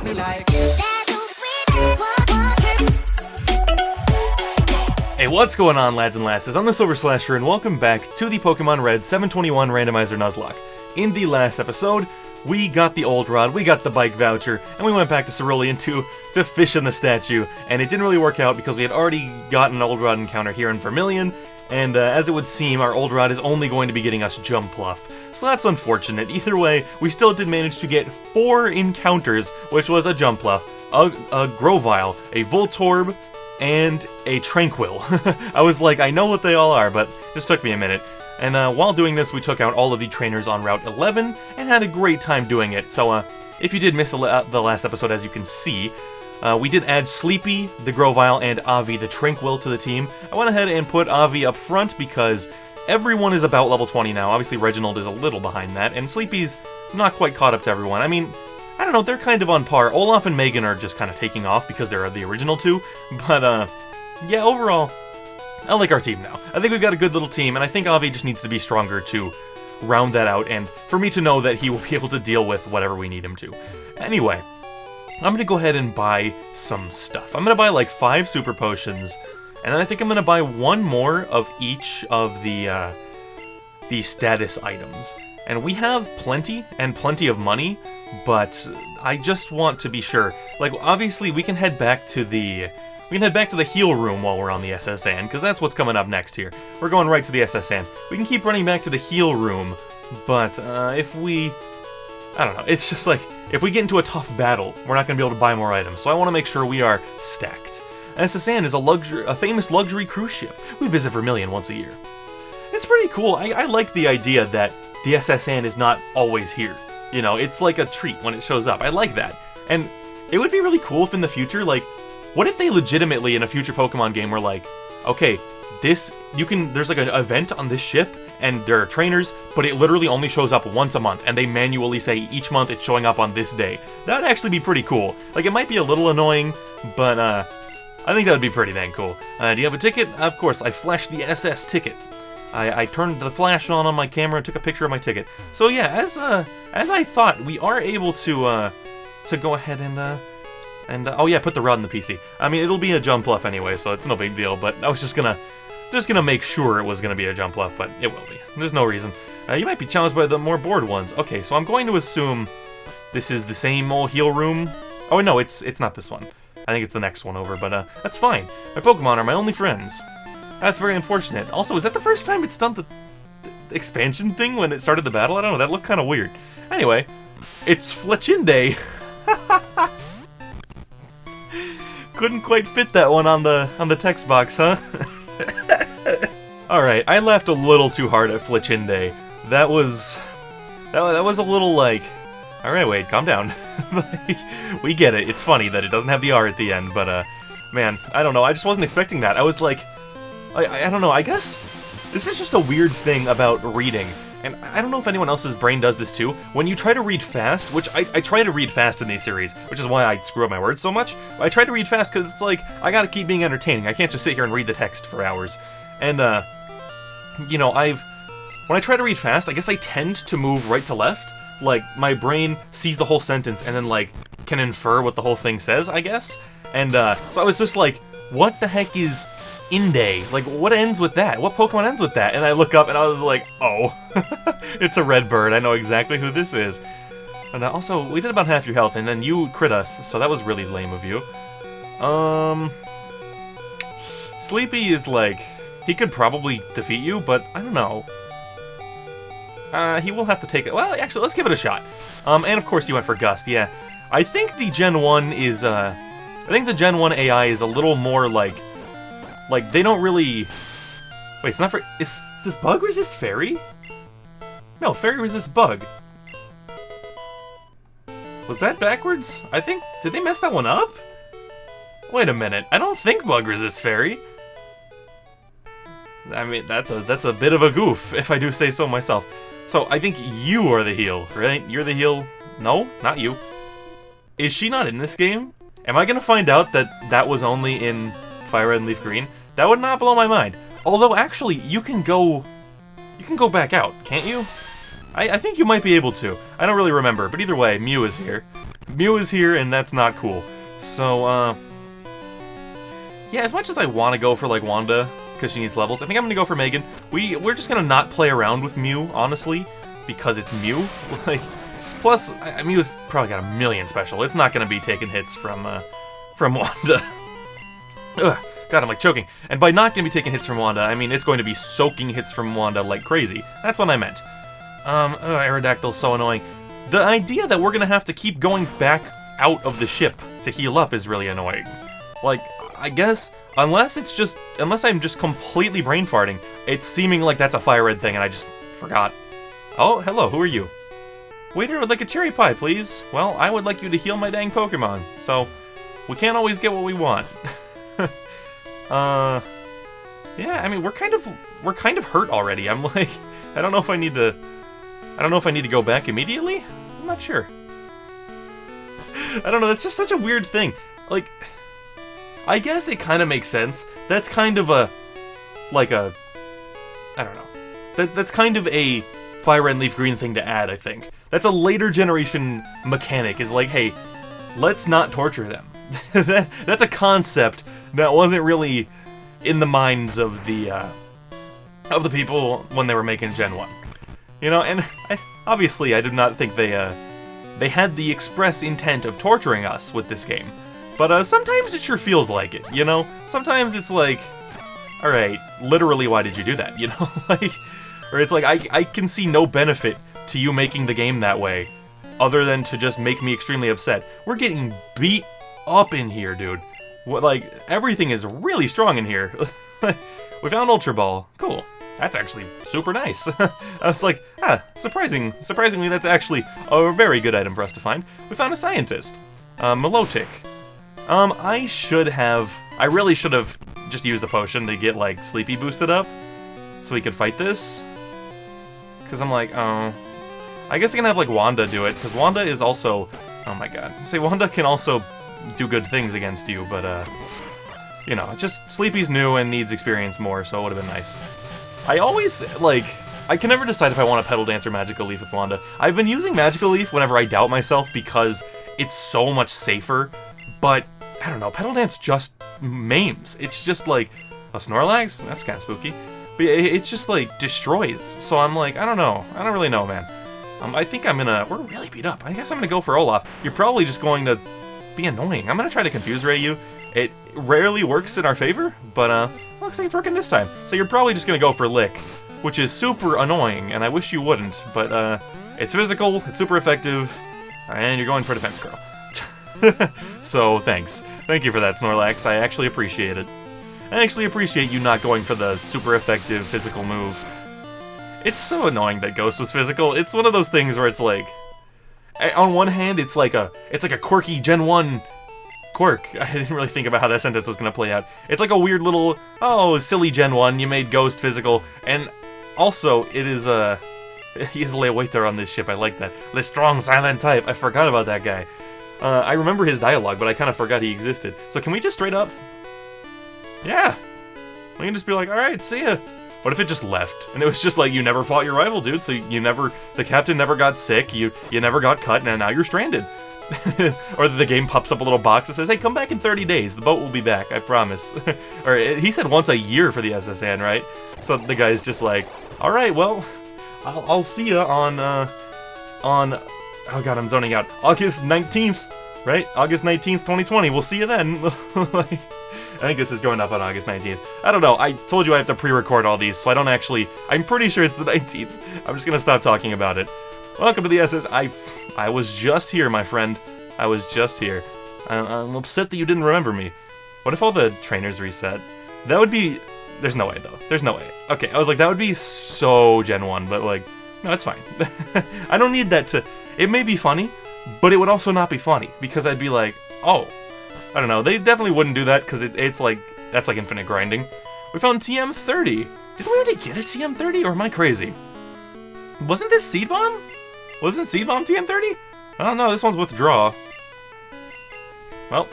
me like. Hey, what's going on, lads and lasses? I'm TheSilverSlasher, and welcome back to the Pokémon Red 721 Randomizer Nuzlocke. In the last episode, we got the old rod, we got the bike voucher, and we went back to Cerulean to fish in the statue, and it didn't really work out because we had already gotten an old rod encounter here in Vermilion, and as it would seem, our old rod is only going to be getting us Jumpluff. So that's unfortunate. Either way, we still did manage to get 4 encounters, which was a Jumpluff, a Grovyle, a Voltorb, and a Tranquil. I was like, I know what they all are, but it just took me a minute. And while doing this, we took out all of the trainers on Route 11, and had a great time doing it. So if you did miss the last episode, as you can see, we did add Sleepy, the Grovyle, and Avi, the Tranquil, to the team. I went ahead and put Avi up front because everyone is about level 20 now. Obviously, Reginald is a little behind that, and Sleepy's not quite caught up to everyone. I mean, I don't know, they're kind of on par. Olaf and Megan are just kind of taking off because they're the original two, but yeah, overall, I like our team now. I think we've got a good little team, and I think Avi just needs to be stronger to round that out, and for me to know that he will be able to deal with whatever we need him to. Anyway, I'm going to go ahead and buy some stuff. I'm going to buy like 5 super potions, and then I think I'm going to buy 1 more of each of the status items. And we have plenty, and plenty of money, but I just want to be sure. Like, obviously, we can head back to the heal room while we're on the SSN, because that's what's coming up next here. We're going right to the SSN. We can keep running back to the heal room, but if we... I don't know, it's just like, if we get into a tough battle, we're not going to be able to buy more items, so I want to make sure we are stacked. SSN is a famous luxury cruise ship. We visit Vermilion once a year. It's pretty cool. I like the idea that the SSN is not always here. You know, it's like a treat when it shows up. I like that. And it would be really cool if in the future, like, what if they legitimately in a future Pokemon game were like, okay, there's like an event on this ship, and there are trainers, but it literally only shows up once a month, and they manually say each month it's showing up on this day. That would actually be pretty cool. Like, it might be a little annoying, but I think that would be pretty dang cool. Do you have a ticket? Of course, I flashed the SS ticket. I turned the flash on my camera and took a picture of my ticket. So yeah, as I thought, we are able to go ahead and oh yeah, put the rod in the PC. I mean, it'll be a Jumpluff anyway, so it's no big deal. But I was just gonna make sure it was gonna be a Jumpluff, but it will be. There's no reason. You might be challenged by the more bored ones. Okay, so I'm going to assume this is the same old heal room. Oh no, it's not this one. I think it's the next one over, but that's fine. My Pokemon are my only friends. That's very unfortunate. Also, is that the first time it's done the expansion thing when it started the battle? I don't know, that looked kind of weird. Anyway, it's Fletchinde. Couldn't quite fit that one on the text box, huh? Alright, I laughed a little too hard at Fletchinde. That was a little like... Alright, Wade, calm down. Like, we get it, it's funny that it doesn't have the R at the end, but man, I don't know, I just wasn't expecting that. I was like... I don't know, I guess this is just a weird thing about reading, and I don't know if anyone else's brain does this too. When you try to read fast, which I try to read fast in these series, which is why I screw up my words so much, but I try to read fast because it's like, I gotta keep being entertaining. I can't just sit here and read the text for hours. And, you know, when I try to read fast, I guess I tend to move right to left. Like, my brain sees the whole sentence and then, like, can infer what the whole thing says, I guess. And, so I was just like, what the heck is Inde? Like, what ends with that? What Pokemon ends with that? And I look up and I was like, oh, it's a red bird. I know exactly who this is. And also, we did about half your health, and then you crit us, so that was really lame of you. Sleepy is like, he could probably defeat you, but I don't know. He will have to take it. Well, actually, let's give it a shot. And of course, you went for Gust. Yeah, I think the Gen 1 is. I think the Gen 1 AI is a little more like they don't really. Wait, it's not for. Does Bug resist Fairy? No, Fairy resists Bug. Was that backwards? I think. Did they mess that one up? Wait a minute. I don't think Bug resists Fairy. I mean, that's a bit of a goof, if I do say so myself. So, I think you are the heal, right? You're the heal. No, not you. Is she not in this game? Am I gonna find out that that was only in Fire Red and Leaf Green? That would not blow my mind. Although, actually, you can go back out, can't you? I think you might be able to. I don't really remember, but either way, Mew is here. Mew is here, and that's not cool. So, yeah, as much as I want to go for, like, Wanda, because she needs levels, I think I'm going to go for Megan. We're just going to not play around with Mew, honestly, because it's Mew. Like, plus, Mew's probably got a million special. It's not going to be taking hits from Wanda. Ugh, God, I'm, like, choking. And by not going to be taking hits from Wanda, I mean it's going to be soaking hits from Wanda like crazy. That's what I meant. Aerodactyl's so annoying. The idea that we're going to have to keep going back out of the ship to heal up is really annoying. Like, I guess, unless I'm just completely brain farting, it's seeming like that's a Fire Red thing and I just forgot. Oh, hello, who are you? Waiter would like a cherry pie, please. Well, I would like you to heal my dang Pokemon, so we can't always get what we want. Yeah, I mean, we're kind of hurt already. I'm like, I don't know if I need to go back immediately? I'm not sure. I don't know, that's just such a weird thing. Like, I guess it kind of makes sense. That's kind of I don't know. That's kind of a Fire Red and Leaf Green thing to add, I think. That's a later generation mechanic, is like, hey, let's not torture them. That's a concept that wasn't really in the minds of the people when they were making Gen 1. You know, and obviously I did not think they had the express intent of torturing us with this game. But sometimes it sure feels like it, you know? Sometimes it's like, alright, literally why did you do that, you know? Like, or it's like, I can see no benefit to you making the game that way, other than to just make me extremely upset. We're getting beat up in here, dude. Like, everything is really strong in here. We found Ultra Ball. Cool. That's actually super nice. I was like, surprisingly that's actually a very good item for us to find. We found a scientist. Milotic. I really should have just used the potion to get, like, Sleepy boosted up, so we could fight this. Because I'm like, oh, I guess I can have, like, Wanda do it, because Wanda is also, oh my god. Say, Wanda can also do good things against you, but, you know, just Sleepy's new and needs experience more, so it would have been nice. I always, like, I can never decide if I want to Petal Dance or Magical Leaf with Wanda. I've been using Magical Leaf whenever I doubt myself because it's so much safer, but, I don't know, Petal Dance just maims. It's just like, a Snorlax? That's kind of spooky. But it's just, like, destroys. So I'm like, I don't know. I don't really know, man. I think we're really beat up. I guess I'm gonna go for Olaf. You're probably just going to be annoying. I'm gonna try to Confuse Ray you. It rarely works in our favor, but, looks like it's working this time. So you're probably just gonna go for Lick, which is super annoying, and I wish you wouldn't, but, it's physical, it's super effective, and you're going for Defense Curl. So, thanks. Thank you for that, Snorlax. I actually appreciate it. I actually appreciate you not going for the super effective physical move. It's so annoying that Ghost was physical. It's one of those things where it's like, on one hand, it's like a quirky Gen 1 quirk. I didn't really think about how that sentence was gonna play out. It's like a weird little, oh, silly Gen 1, you made Ghost physical, and also, it is, he is lay await there on this ship, I like that. The strong, silent type, I forgot about that guy. I remember his dialogue, but I kind of forgot he existed. So can we just straight up? Yeah! We can just be like, alright, see ya! What if it just left? And it was just like, you never fought your rival, dude, so the captain never got sick, you never got cut, and now you're stranded. Or the game pops up a little box that says, hey, come back in 30 days, the boat will be back, I promise. Or he said once a year for the SSN, right? So the guy's just like, alright, well, I'll see ya on, oh god, I'm zoning out, August 19th, right? August 19th, 2020, we'll see you then. Like, I think this is going up on August 19th. I don't know, I told you I have to pre-record all these, so I don't actually, I'm pretty sure it's the 19th. I'm just gonna stop talking about it. Welcome to the SS. I was just here, my friend. I was just here. I'm upset that you didn't remember me. What if all the trainers reset? That would be... There's no way, though. There's no way. Okay, I was like, that would be so Gen 1, but, like, no, it's fine. I don't need that to... It may be funny, but it would also not be funny, because I'd be like, oh, I don't know. They definitely wouldn't do that, because it's like... That's like infinite grinding. We found TM30. Did we already get a TM30, or am I crazy? Wasn't this Seed Bomb? Wasn't Seed Bomb TM30? I don't know, this one's Withdraw. Well,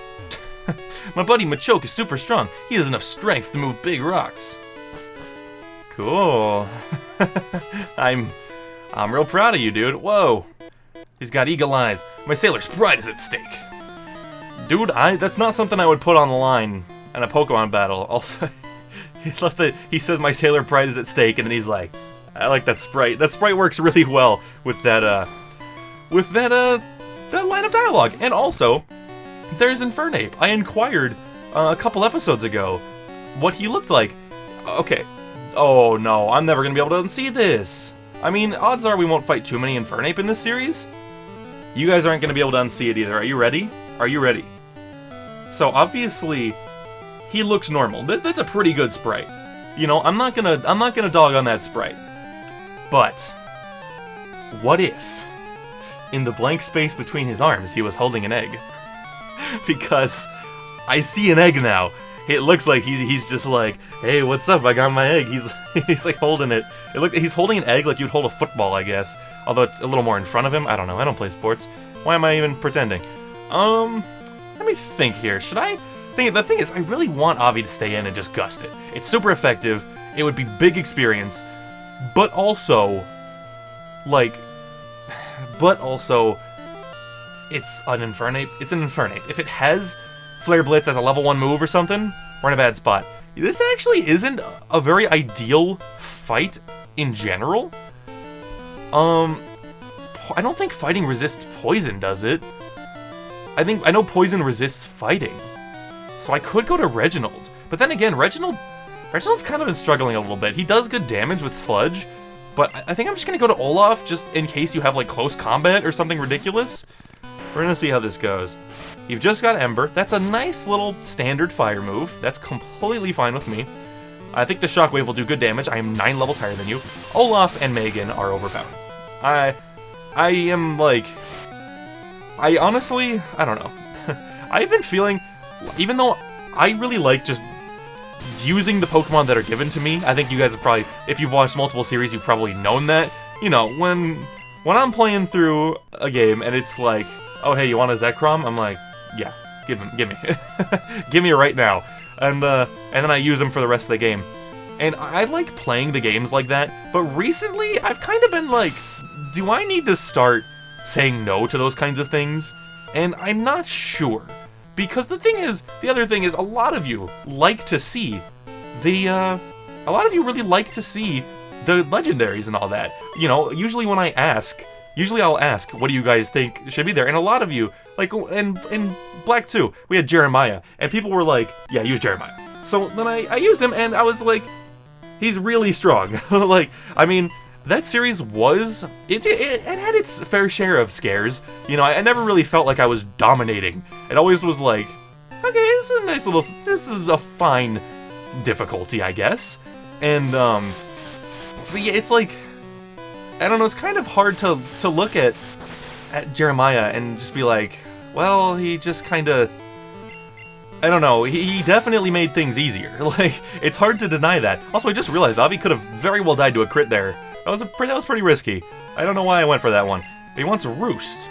my buddy Machoke is super strong. He has enough strength to move big rocks. Cool. I'm real proud of you, dude. Whoa. He's got eagle eyes. My sailor's pride is at stake. Dude, that's not something I would put on the line in a Pokemon battle. Also, he says my sailor pride is at stake, and then he's like, I like that sprite. That sprite works really well with that line of dialogue. And also, there's INFERNAPE. I inquired a couple episodes ago what he looked like. Okay. Oh no, I'm never gonna be able to unsee this. I mean, odds are we won't fight too many INFERNAPE in this series. You guys aren't gonna be able to unsee it either. Are you ready? Are you ready? So obviously, he looks normal. That's a pretty good sprite. You know, I'm not gonna dog on that sprite. But what if, in the blank space between his arms, he was holding an egg? Because I see an egg now. It looks like he's just like, hey, what's up? I got my egg. He's like holding it. He's holding an egg like you'd hold a football, I guess. Although it's a little more in front of him. I don't know. I don't play sports. Why am I even pretending? Let me think here. Should I? The thing is, I really want Avi to stay in and just gust it. It's super effective. It would be big experience. But also, it's an INFERNAPE. It's an INFERNAPE. If it has Flare Blitz as a level 1 move or something, we're in a bad spot. This actually isn't a very ideal fight in general. I don't think fighting resists poison, does it? I know poison resists fighting. So I could go to Reginald. But then again, Reginald's kind of been struggling a little bit. He does good damage with Sludge, but I think I'm just gonna go to Olaf just in case you have like close combat or something ridiculous. We're gonna see how this goes. You've just got Ember. That's a nice little standard fire move. That's completely fine with me. I think the Shockwave will do good damage. I am 9 levels higher than you. Olaf and Megan are overpowered. I am like... I honestly... I don't know. I've been feeling... Even though I really like just using the Pokemon that are given to me, I think you guys have probably... If you've watched multiple series, you've probably known that. You know, when I'm playing through a game and it's like, oh hey, you want a Zekrom? I'm like, yeah, give me. Give me it right now. And then I use them for the rest of the game. And I like playing the games like that, but recently I've kind of been like, do I need to start saying no to those kinds of things? And I'm not sure. Because the other thing is, a lot of you like to see a lot of you really like to see the legendaries and all that. You know, usually I'll ask, what do you guys think should be there? And a lot of you, like, in Black 2, we had Jeremiah, and people were like, yeah, use Jeremiah. So then I used him, and I was like, he's really strong. Like, I mean, that series was, it had its fair share of scares. You know, I never really felt like I was dominating. It always was like, okay, this is a fine difficulty, I guess. And, but yeah, it's like, I don't know, it's kind of hard to look at Jeremiah and just be like, well, he just kinda, I don't know, he definitely made things easier. Like, it's hard to deny that. Also, I just realized Avi could have very well died to a crit there. That was pretty risky. I don't know why I went for that one. But he wants a Roost.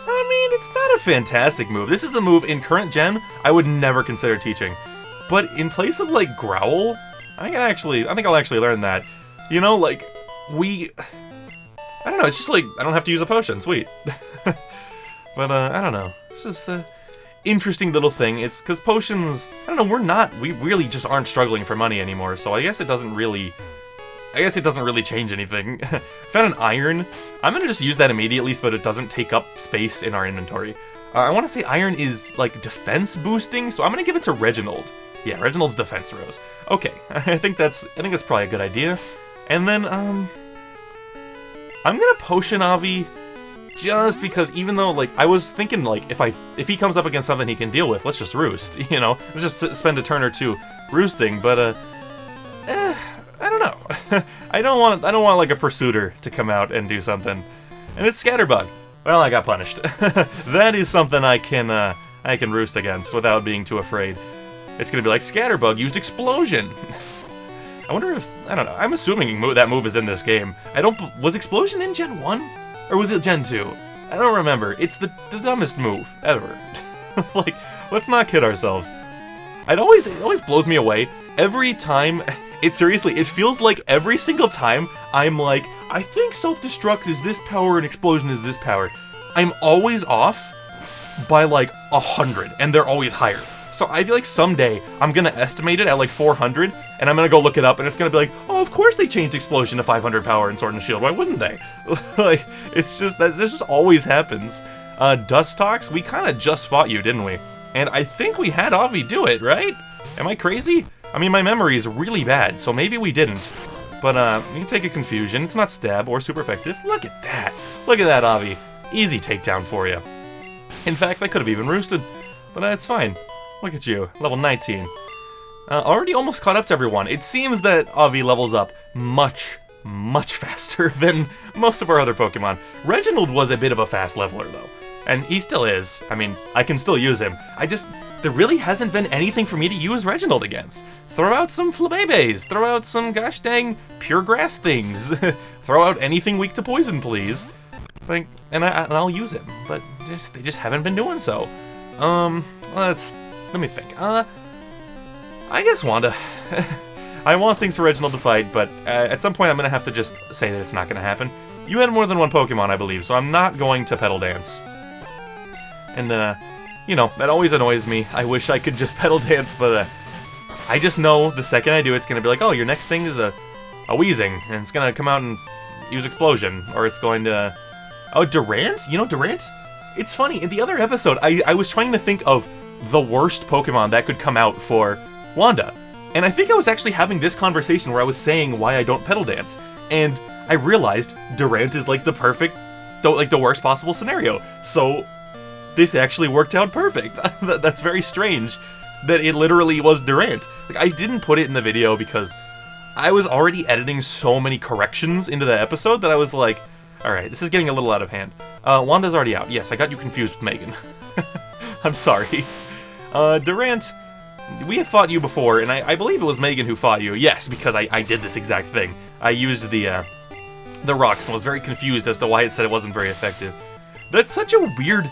I mean, it's not a fantastic move. This is a move in current gen I would never consider teaching. But in place of, like, Growl, I think I'll actually learn that. You know, like, I don't know, it's just like, I don't have to use a potion, sweet. But, I don't know. It's just a interesting little thing. It's because potions, I don't know, we really just aren't struggling for money anymore, so I guess it doesn't really change anything. Found an iron. I'm gonna just use that immediately so that it doesn't take up space in our inventory. I want to say iron is, like, defense boosting, so I'm gonna give it to Reginald. Yeah, Reginald's defense rose. Okay, I think that's probably a good idea. And then, I'm gonna potion Avi, just because even though, like, I was thinking, like, if he comes up against something he can deal with, let's just roost, you know? Let's just spend a turn or two roosting, but, I don't know. I don't want, like, a Pursuiter to come out and do something. And it's Scatterbug. Well, I got punished. That is something I can roost against without being too afraid. It's gonna be like, Scatterbug used Explosion! I wonder if, I don't know, I'm assuming that move is in this game. Was Explosion in Gen 1? Or was it Gen 2? I don't remember. It's the dumbest move ever. Like, let's not kid ourselves. It always blows me away. Every time, it feels like every single time I'm like, I think self-destruct is this power and explosion is this power. I'm always off by like 100, and they're always higher. So I feel like someday I'm gonna estimate it at like 400, and I'm gonna go look it up, and it's gonna be like, oh, of course they changed explosion to 500 power in Sword and Shield. Why wouldn't they? Like, it's just that this just always happens. Dustox, we kind of just fought you, didn't we? And I think we had Avi do it, right? Am I crazy? I mean, my memory is really bad, so maybe we didn't. But you can take a confusion. It's not stab or super effective. Look at that. Look at that, Avi. Easy takedown for you. In fact, I could have even roosted, but it's fine. Look at you, level 19. Already almost caught up to everyone. It seems that Avi levels up much faster than most of our other Pokemon. Reginald was a bit of a fast leveler, though. And he still is. I mean, I can still use him. There really hasn't been anything for me to use Reginald against. Throw out some Flabébés. Throw out some gosh dang pure grass things. Throw out anything weak to poison, please. Like, and I'll use him. But they just haven't been doing so. Let me think. I guess Wanda. I want things for Reginald to fight, but at some point I'm gonna have to just say that it's not gonna happen. You had more than one Pokemon, I believe, so I'm not going to Petal Dance. And, you know, that always annoys me. I wish I could just Petal Dance, but I just know the second I do, it's gonna be like, oh, your next thing is a Weezing, and it's gonna come out and use Explosion, or it's going to... Oh, Durant? You know Durant? It's funny, in the other episode, I was trying to think of the worst Pokemon that could come out for Wanda. And I think I was actually having this conversation where I was saying why I don't Petal Dance. And I realized Durant is like the perfect, like the worst possible scenario. So this actually worked out perfect. That's very strange that it literally was Durant. Like, I didn't put it in the video because I was already editing so many corrections into the episode that I was like, alright, this is getting a little out of hand. Wanda's already out. Yes, I got you confused with Megan. I'm sorry. Durant, we have fought you before, and I believe it was Megan who fought you. Yes, because I did this exact thing. I used the rocks and was very confused as to why it said it wasn't very effective. That's such a weird...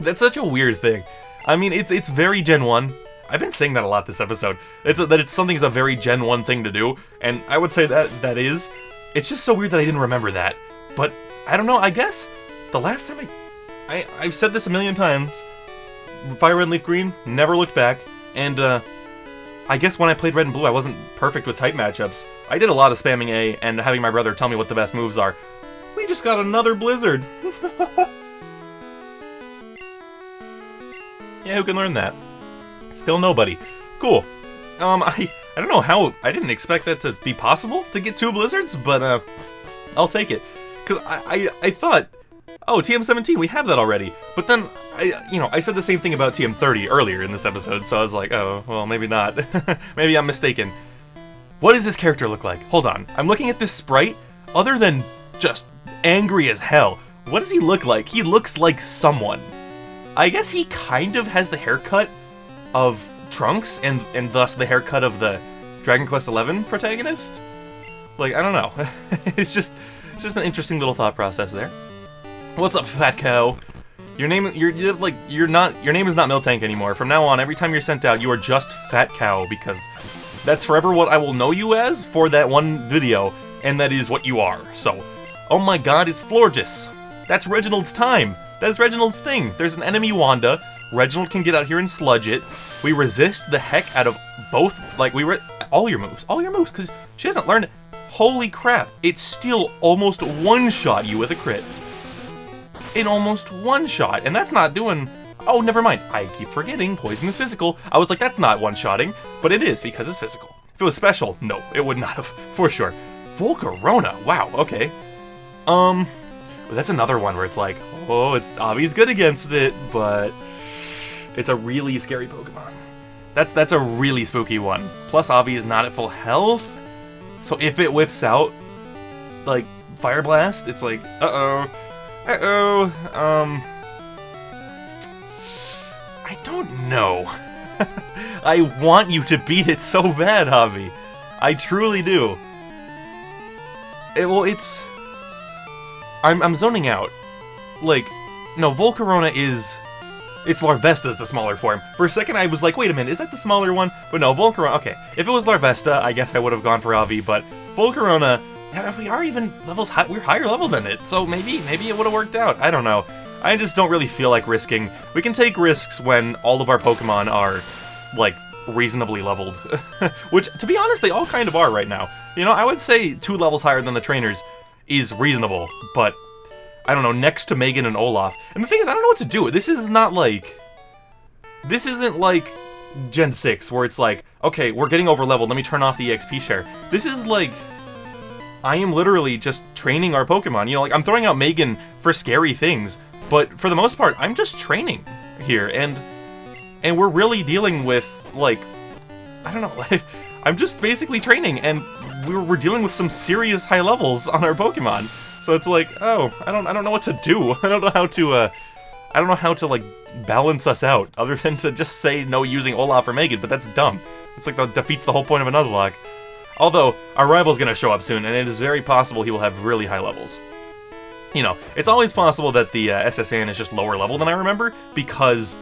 That's such a weird thing. I mean, it's very Gen 1. I've been saying that a lot this episode. Something's a very Gen 1 thing to do, and I would say that is. It's just so weird that I didn't remember that. But, I don't know, I guess the last time I've said this a million times, Fire Red and Leaf Green, never looked back, and I guess when I played Red and Blue I wasn't perfect with type matchups. I did a lot of spamming A and having my brother tell me what the best moves are. We just got another Blizzard! Yeah, who can learn that? Still nobody. Cool. I don't know how, I didn't expect that to be possible to get 2 Blizzards, but I'll take it. Because I thought, oh, TM17, we have that already. But then, I said the same thing about TM30 earlier in this episode, so I was like, oh, well, maybe not. Maybe I'm mistaken. What does this character look like? Hold on. I'm looking at this sprite. Other than just angry as hell, what does he look like? He looks like someone. I guess he kind of has the haircut of Trunks, and thus the haircut of the Dragon Quest XI protagonist? Like, I don't know. It's just an interesting little thought process there. What's up, Fat Cow? Your name is not Miltank anymore. From now on, every time you're sent out, you are just Fat Cow, because that's forever what I will know you as for that one video, and that is what you are. So, oh my god, it's Florges. That's Reginald's time. That's Reginald's thing. There's an enemy Wanda. Reginald can get out here and sludge it. We resist the heck out of both, all your moves, because she hasn't learned it. Holy crap, it still almost one-shot you with a crit. It almost one-shot, and that's not doing... Oh, never mind. I keep forgetting Poison is physical. I was like, that's not one-shotting, but it is because it's physical. If it was special, no, it would not have, for sure. Volcarona, wow, okay. That's another one where it's like, oh, Avi's good against it, but it's a really scary Pokemon. That's a really spooky one. Plus, Avi is not at full health, so if it whips out, like, Fire Blast, it's like, I don't know. I want you to beat it so bad, Avi. I truly do. I'm zoning out. Like, no, Volcarona is... It's Larvesta's the smaller form. For a second I was like, wait a minute, is that the smaller one? But no, Volcarona, okay. If it was Larvesta, I guess I would have gone for Avi, but Volcarona if we are even levels high, we're higher level than it, so maybe it would have worked out. I don't know. I just don't really feel like risking. We can take risks when all of our Pokemon are, like, reasonably leveled. Which, to be honest, they all kind of are right now. You know, I would say 2 levels higher than the trainers is reasonable, but I don't know, next to Megan and Olaf. And the thing is, I don't know what to do. This isn't like Gen 6, where it's like, okay, we're getting over-leveled, let me turn off the EXP share. This is like, I am literally just training our Pokemon. You know, like, I'm throwing out Megan for scary things, but for the most part, I'm just training here, and we're really dealing with, like, I don't know, like, I'm just basically training, and we're dealing with some serious high levels on our Pokemon. So it's like, oh, I don't know what to do. I don't know how to like balance us out other than to just say no using Olaf or Megan, but that's dumb. It's like that defeats the whole point of a Nuzlocke. Although our rival's gonna show up soon, and it is very possible he will have really high levels. You know, it's always possible that the SSN is just lower level than I remember because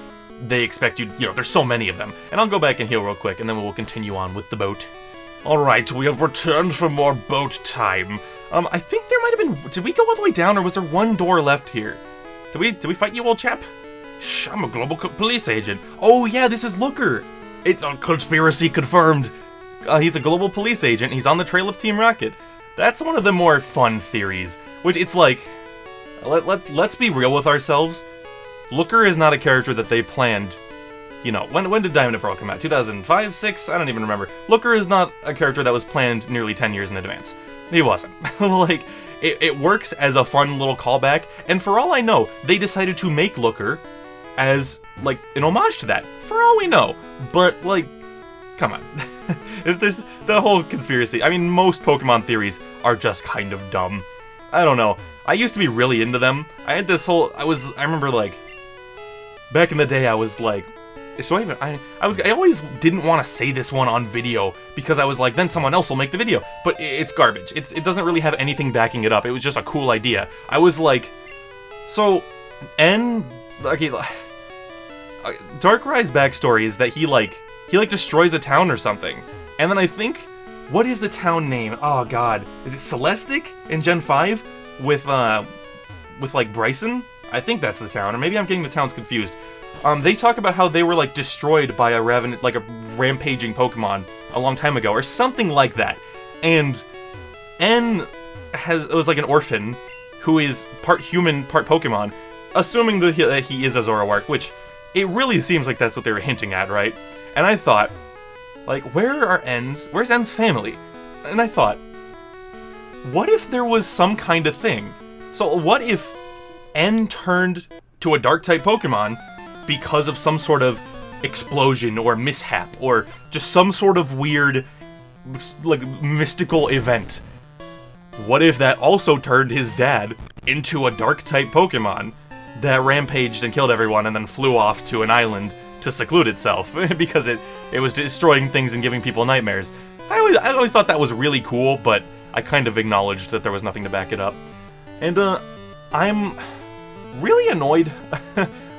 they expect you. You know, there's so many of them. And I'll go back and heal real quick, and then we'll continue on with the boat. All right, we have returned for more boat time. I think there might have been... Did we go all the way down, or was there one door left here? Did we fight you, old chap? Shh, I'm a global police agent. Oh yeah, this is Looker. It's a conspiracy confirmed. He's a global police agent. He's on the trail of Team Rocket. That's one of the more fun theories. Which, it's like... Let's be real with ourselves. Looker is not a character that they planned... You know, when did Diamond and Pearl come out? 2005, 6? I don't even remember. Looker is not a character that was planned nearly 10 years in advance. He wasn't. Like, it works as a fun little callback, and for all I know, they decided to make Looker as, like, an homage to that. For all we know. But, like, come on. If there's the whole conspiracy, I mean, most Pokemon theories are just kind of dumb. I don't know. I used to be really into them. I had this whole, I remember, like, back in the day, I was like, I always didn't want to say this one on video because I was like, then someone else will make the video. But it's garbage. It doesn't really have anything backing it up. It was just a cool idea. I was like, so, okay, Darkrai's backstory is that he destroys a town or something. And then I think, what is the town name? Oh god, is it Celestic in Gen 5 with like Bryson? I think that's the town, or maybe I'm getting the towns confused. They talk about how they were, like, destroyed by a rampaging Pokemon a long time ago, or something like that. And N was like an orphan who is part human, part Pokemon, assuming that he is a Zoroark, which it really seems like that's what they were hinting at, right? And I thought, like, where's N's family? And I thought, what if there was some kind of thing? So what if N turned to a Dark-type Pokemon because of some sort of explosion or mishap or just some sort of weird, like, mystical event? What if that also turned his dad into a Dark-type Pokemon that rampaged and killed everyone and then flew off to an island to seclude itself because it was destroying things and giving people nightmares? I always thought that was really cool, but I kind of acknowledged that there was nothing to back it up. And I'm really annoyed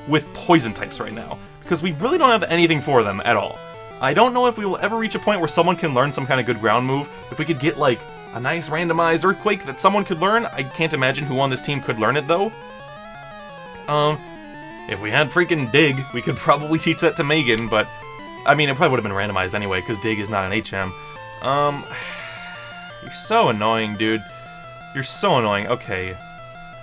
with poison types right now, because we really don't have anything for them at all. I don't know if we will ever reach a point where someone can learn some kind of good ground move. If we could get, like, a nice randomized Earthquake that someone could learn, I can't imagine who on this team could learn it, though. If we had freaking Dig, we could probably teach that to Megan, but, I mean, it probably would have been randomized anyway, because Dig is not an HM. You're so annoying, dude. You're so annoying. Okay.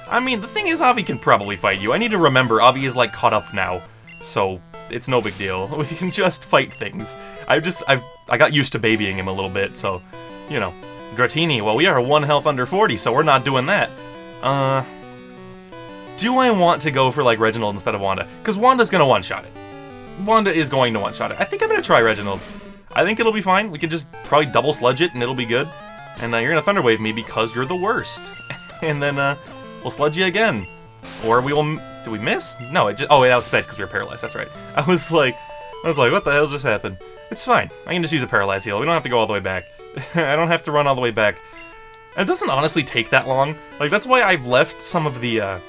I mean, the thing is, Avi can probably fight you. I need to remember, Avi is, like, caught up now, so it's no big deal. We can just fight things. I got used to babying him a little bit, so, you know. Dratini, well, we are 1 health under 40, so we're not doing that. Do I want to go for, like, Reginald instead of Wanda? Because Wanda's gonna one-shot it. Wanda is going to one-shot it. I think I'm gonna try Reginald. I think it'll be fine. We can just probably double sludge it, and it'll be good. And you're gonna Thunder Wave me because you're the worst. And then, we'll sludge you again. Or we will... Did we miss? No, it outsped because we were paralyzed. That's right. I was like, what the hell just happened? It's fine. I can just use a paralyzed heal. We don't have to go all the way back. I don't have to run all the way back. And it doesn't honestly take that long. Like, that's why I've left some of the,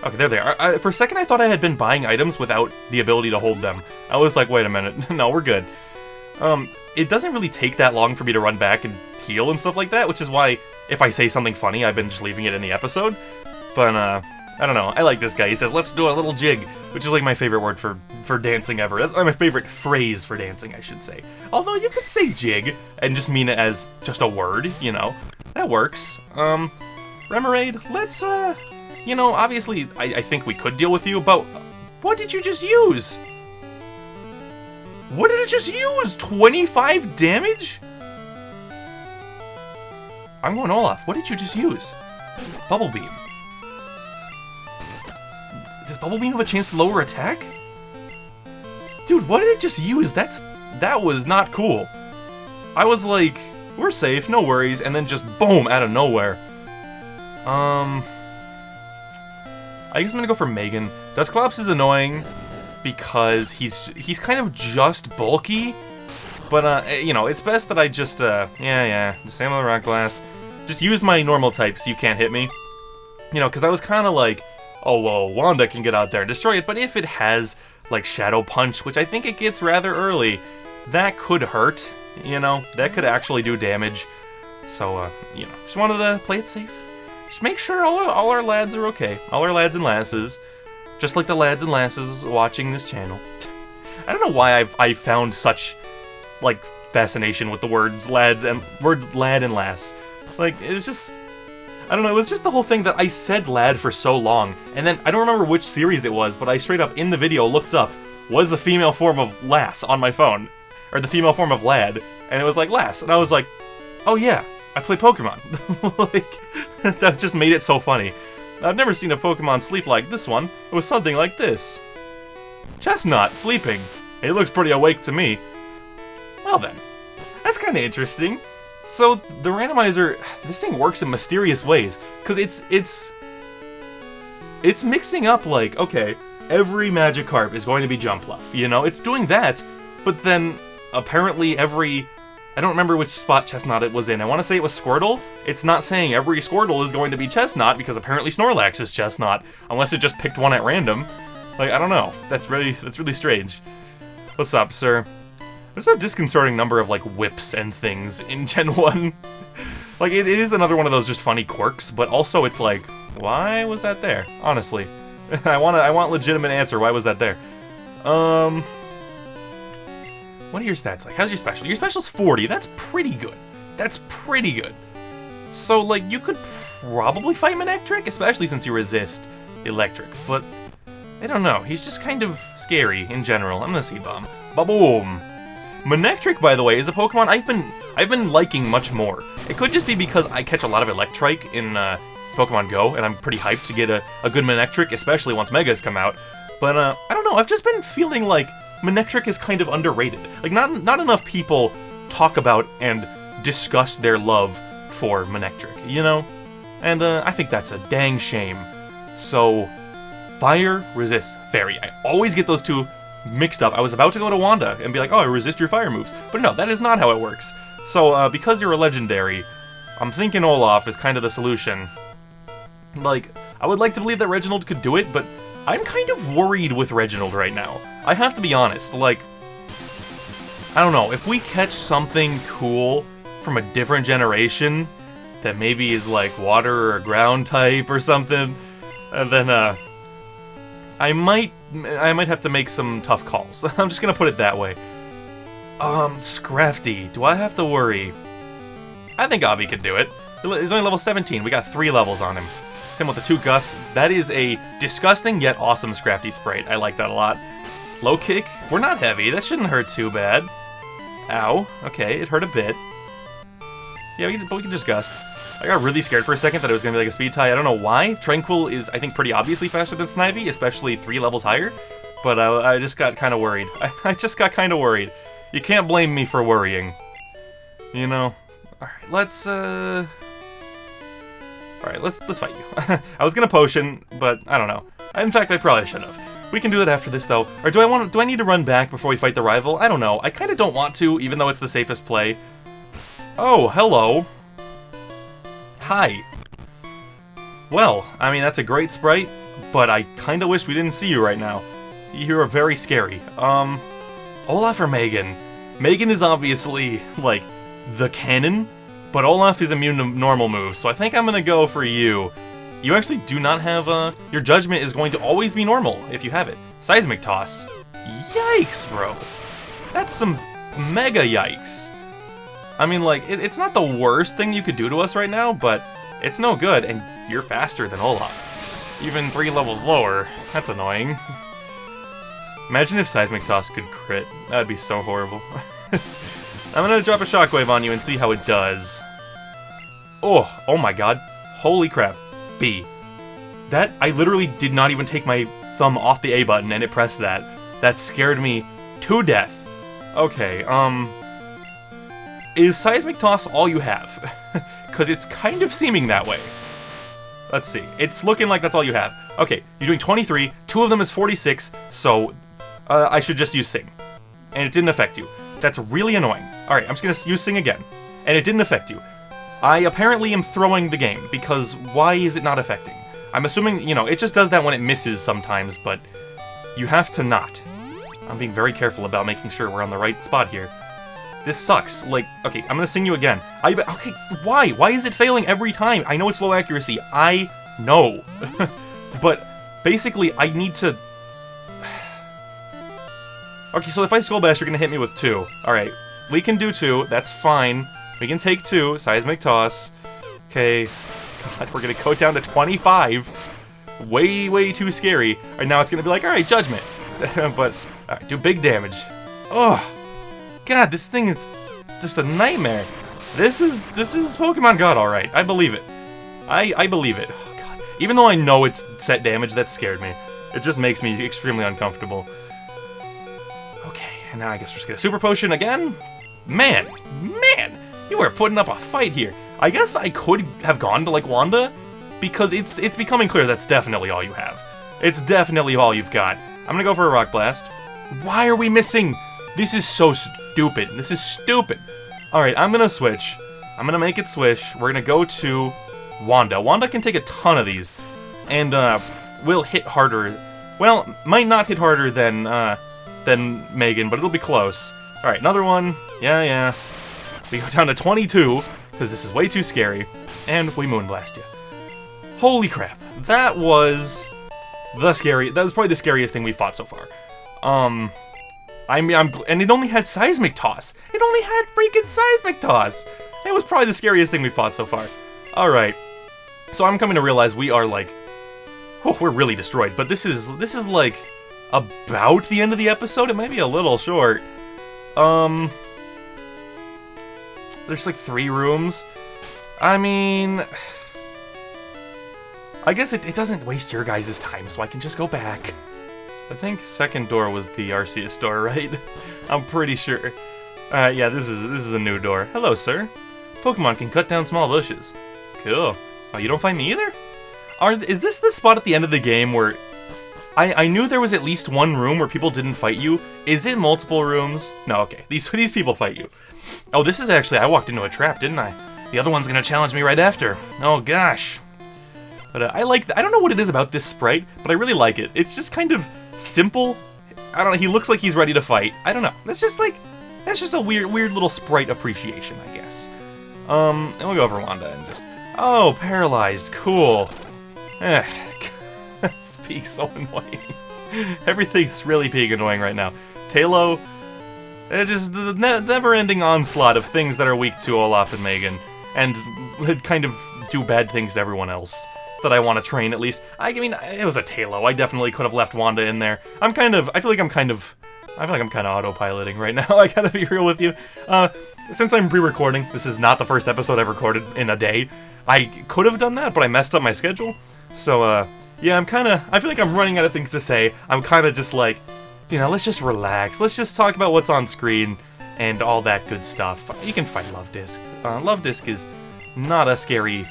Okay, there they are. For a second, I thought I had been buying items without the ability to hold them. I was like, wait a minute. No, we're good. It doesn't really take that long for me to run back and heal and stuff like that, which is why if I say something funny, I've been just leaving it in the episode. But, I don't know. I like this guy. He says, let's do a little jig, which is like my favorite word for dancing ever. That's my favorite phrase for dancing, I should say. Although you could say jig and just mean it as just a word, you know. That works. Remoraid, let's, you know, obviously I think we could deal with you, but what did you just use? What did it just use? 25 damage? I'm going Olaf. What did you just use? Bubble Beam. Does Bubble Beam have a chance to lower attack? Dude, what did it just use? That was not cool. I was like, we're safe, no worries, and then just boom, out of nowhere. I guess I'm gonna go for Megan. Dusclops is annoying because he's kind of just bulky, but you know, it's best that I just yeah, same on the Rock Blast. Just use my normal type so you can't hit me. You know, because I was kind of like, oh well, Wanda can get out there and destroy it, but if it has like Shadow Punch, which I think it gets rather early, that could hurt. You know, that could actually do damage. So you know, just wanted to play it safe. Just make sure all our lads are okay. All our lads and lasses. Just like the lads and lasses watching this channel. I don't know why I found such, like, fascination with the words lad and lass. Like, it's just, I don't know, it was just the whole thing that I said lad for so long, and then, I don't remember which series it was, but I straight up, in the video, looked up, was the female form of lass on my phone? Or the female form of lad, and it was like lass, and I was like, oh yeah, I play Pokemon. Like, that just made it so funny. I've never seen a Pokemon sleep like this one. It was something like this. Chestnut, sleeping. It looks pretty awake to me. Well then, that's kind of interesting. So, the randomizer, this thing works in mysterious ways, because it's mixing up, like, okay, every Magikarp is going to be Jumpluff, you know? It's doing that, but then, apparently I don't remember which spot Chestnut it was in. I want to say it was Squirtle. It's not saying every Squirtle is going to be Chestnut, because apparently Snorlax is Chestnut, unless it just picked one at random. Like, I don't know. That's really strange. What's up, sir? There's a disconcerting number of, like, whips and things in Gen 1. Like, it is another one of those just funny quirks, but also it's like, why was that there? Honestly. I want legitimate answer. Why was that there? What are your stats like? How's your special? Your special's 40. That's pretty good. That's pretty good. So, like, you could probably fight Manectric, especially since you resist electric, but I don't know. He's just kind of scary in general. I'm gonna C-Bomb. Ba-boom! Manectric, by the way, is a Pokemon I've been liking much more. It could just be because I catch a lot of Electrike in Pokemon Go, and I'm pretty hyped to get a good Manectric, especially once Megas come out. But I don't know, I've just been feeling like Manectric is kind of underrated. Like, not enough people talk about and discuss their love for Manectric, you know? And I think that's a dang shame. So, Fire resists Fairy. I always get those two mixed up. I was about to go to Wanda and be like, oh, I resist your fire moves. But no, that is not how it works. So, because you're a legendary, I'm thinking Olaf is kind of the solution. Like, I would like to believe that Reginald could do it, but I'm kind of worried with Reginald right now. I have to be honest, like, I don't know, if we catch something cool from a different generation that maybe is like water or ground type or something, and then, I might have to make some tough calls. I'm just gonna put it that way. Scrafty, do I have to worry? I think Avi could do it. He's only level 17, we got 3 levels on him. Him with the 2 Gusts. That is a disgusting yet awesome Scrafty sprite. I like that a lot. Low kick. We're not heavy. That shouldn't hurt too bad. Ow. Okay, it hurt a bit. Yeah, but we can just Gust. I got really scared for a second that it was going to be like a speed tie. I don't know why. Tranquil is, I think, pretty obviously faster than Snivy, especially 3 levels higher. But I just got kind of worried. I just got kind of worried. You can't blame me for worrying. You know? Alright, let's fight you. I was gonna potion, but I don't know. In fact, I probably should have. We can do that after this, though. Or do I need to run back before we fight the rival? I don't know. I kind of don't want to, even though it's the safest play. Oh, hello. Hi. Well, I mean, that's a great sprite, but I kind of wish we didn't see you right now. You're very scary. Olaf or Megan? Megan is obviously, like, the cannon, but Olaf is immune to normal moves, so I think I'm gonna go for you. You actually do not have, your judgment is going to always be normal, if you have it. Seismic Toss. Yikes, bro. That's some mega yikes. I mean, like, it's not the worst thing you could do to us right now, but it's no good, and you're faster than Olaf. Even 3 levels lower. That's annoying. Imagine if Seismic Toss could crit. That'd be so horrible. I'm gonna drop a Shockwave on you and see how it does. Oh my god. Holy crap. B. That, I literally did not even take my thumb off the A button and it pressed that. That scared me to death. Okay, is Seismic Toss all you have? Because it's kind of seeming that way. Let's see. It's looking like that's all you have. Okay, you're doing 23, 2 of them is 46, so I should just use Sing. And it didn't affect you. That's really annoying. Alright, I'm just gonna use Sing again. And it didn't affect you. I apparently am throwing the game, because why is it not affecting? I'm assuming, you know, it just does that when it misses sometimes, but you have to not. I'm being very careful about making sure we're on the right spot here. This sucks. Like, okay, I'm gonna Sing you again. Okay, why? Why is it failing every time? I know it's low accuracy. I know. But basically, I need to... Okay, so if I Skull Bash, you're gonna hit me with 2. Alright, we can do 2. That's fine. We can take 2. Seismic Toss. Okay. God, we're gonna go down to 25. Way too scary. And now it's gonna be like, alright, Judgment. But, alright, do big damage. Oh, God, this thing is just a nightmare. This is Pokemon God, alright. I believe it. I believe it. Oh, God. Even though I know it's set damage, that scared me. It just makes me extremely uncomfortable. Okay, and now I guess we're just gonna Super Potion again? Man, you are putting up a fight here. I guess I could have gone to, like, Wanda, because it's becoming clear that's definitely all you have. It's definitely all you've got. I'm gonna go for a Rock Blast. Why are we missing? This is so stupid. This is stupid. Alright, I'm gonna switch. I'm gonna make it switch. We're gonna go to Wanda. Wanda can take a ton of these, and will hit harder. Well, might not hit harder than Megan, but it'll be close. Alright, another one. Yeah. We go down to 22, because this is way too scary, and we Moonblast you. Holy crap. That was probably the scariest thing we fought so far. And it only had Seismic Toss. It only had freaking Seismic Toss. It was probably the scariest thing we fought so far. Alright. So I'm coming to realize we are, like... Oh, we're really destroyed. But this is like, about the end of the episode? It might be a little short. There's, like, 3 rooms. I mean... I guess it doesn't waste your guys' time, so I can just go back. I think second door was the Arceus door, right? I'm pretty sure. Yeah, this is a new door. Hello, sir. Pokemon can cut down small bushes. Cool. Oh, you don't find me either? Is this the spot at the end of the game where... I knew there was at least one room where people didn't fight you. Is it multiple rooms? No, okay. These people fight you. Oh, this is actually... I walked into a trap, didn't I? The other one's gonna challenge me right after. Oh, gosh. But I like... I don't know what it is about this sprite, but I really like it. It's just kind of... simple. I don't know, he looks like he's ready to fight. I don't know. That's just a weird little sprite appreciation, I guess. And we'll go over Wanda and just... Oh, paralyzed. Cool. This being so annoying. Everything's really being annoying right now. Talo... just the never-ending onslaught of things that are weak to Olaf and Megan. And kind of do bad things to everyone else. That I want to train, at least. I mean, it was a Talo. I definitely could have left Wanda in there. I feel like I'm kind of autopiloting right now. I gotta be real with you. Since I'm pre-recording, this is not the first episode I've recorded in a day. I could have done that, but I messed up my schedule. So, yeah, I feel like I'm running out of things to say. I'm kind of just like, you know, let's just relax. Let's just talk about what's on screen and all that good stuff. You can fight Love Disc. Love Disc is not a scary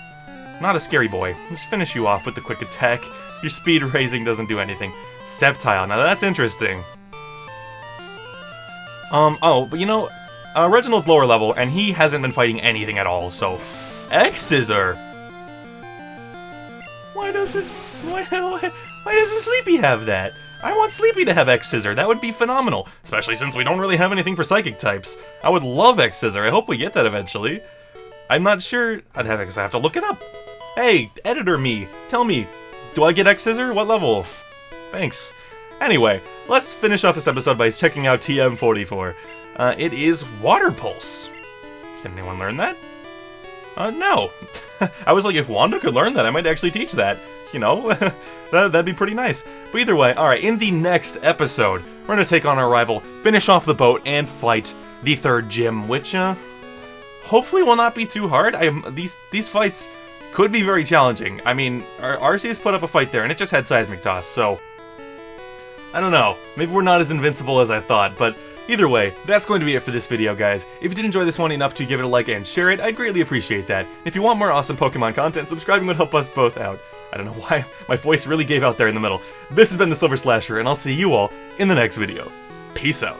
boy. Just finish you off with the quick attack. Your speed raising doesn't do anything. Sceptile, now that's interesting. Oh, but you know, Reginald's lower level, and he hasn't been fighting anything at all, so... X-Scissor! Why doesn't Sleepy have that? I want Sleepy to have X-Scissor. That would be phenomenal, especially since we don't really have anything for psychic types. I would love X-Scissor. I hope we get that eventually. I'm not sure. I have to look it up. Hey, editor me, tell me, do I get X-Scissor? What level? Thanks. Anyway, let's finish off this episode by checking out TM44. It is Water Pulse. Can anyone learn that? No. I was like, if Wanda could learn that, I might actually teach that. You know, that'd be pretty nice. But either way, alright, in the next episode, we're gonna take on our rival, finish off the boat, and fight the third gym, which, hopefully will not be too hard. These fights could be very challenging. I mean, Arceus put up a fight there, and it just had Seismic Toss, so I don't know. Maybe we're not as invincible as I thought, but either way, that's going to be it for this video, guys. If you did enjoy this one enough to give it a like and share it, I'd greatly appreciate that. If you want more awesome Pokemon content, subscribing would help us both out. I don't know why my voice really gave out there in the middle. This has been TheSilverSlasher, and I'll see you all in the next video. Peace out.